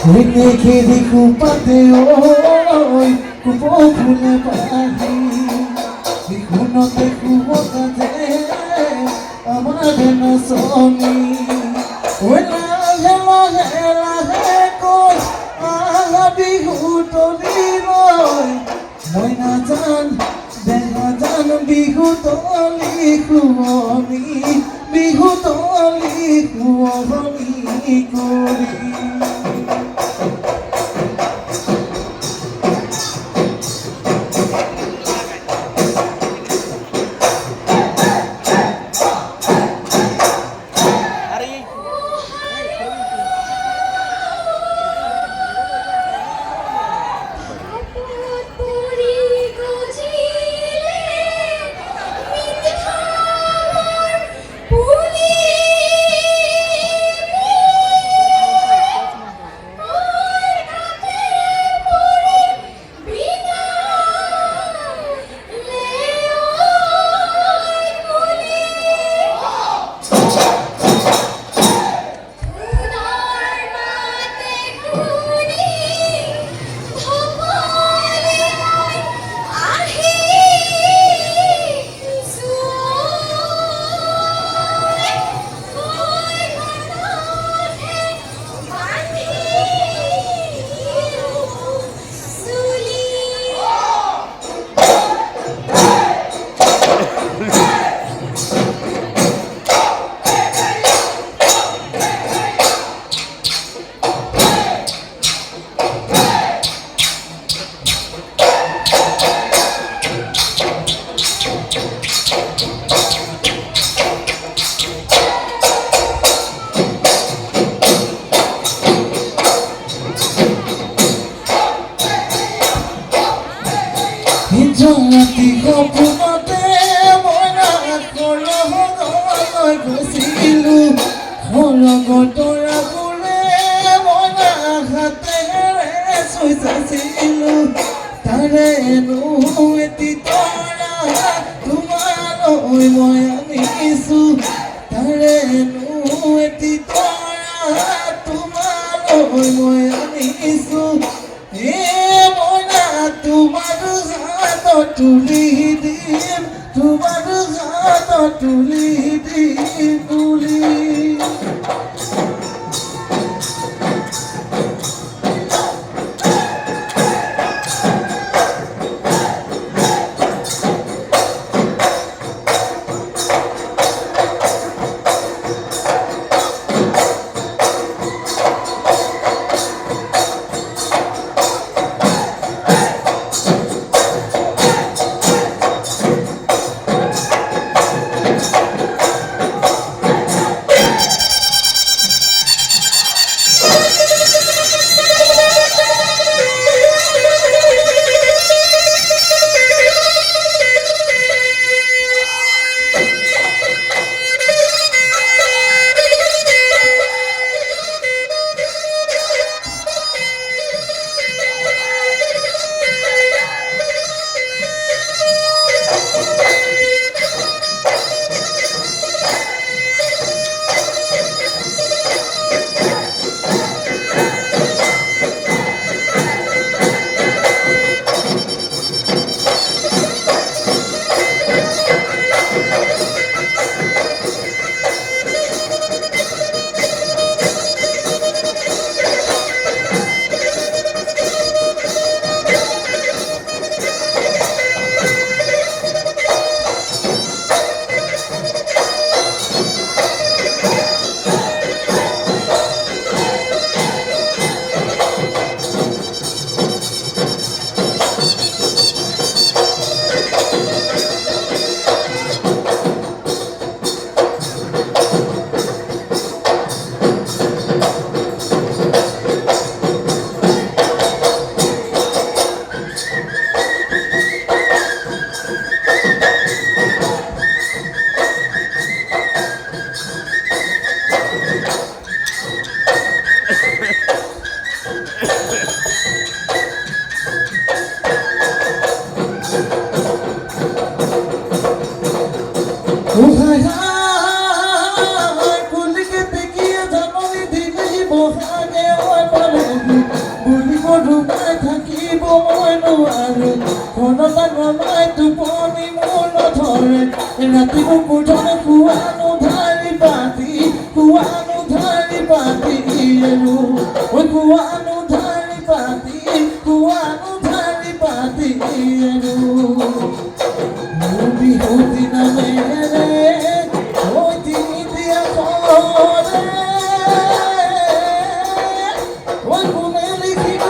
Rineke di kupate oi kupo kule pahi di kuno te kuwakate amade na soni wela hela hela hekoi ala bihu toliroi moina jan deha jan bihu toli kuoni bihu toli kuoni kori Jati kopumate moina kolo hono kusilu holo gotora kule moina hatere suisasilu tare nu eti tora tumano moya nisu tare nu eti tora tumano moya nisu moina tumano tuli dim tumar gata tuli dim tuli ৰাতি কুকুৰজনে কুৱানো ধাৰি পাতি কুৱানো ধাৰি পাতি আৰু ঐ কুৱানো ধাৰি পাতি কুৱানো ধাৰি পাতি আৰু মোৰ বিহুতি নামেৰে ঐ তিনি দিয়া কৰে ঐ কোনে লিখিব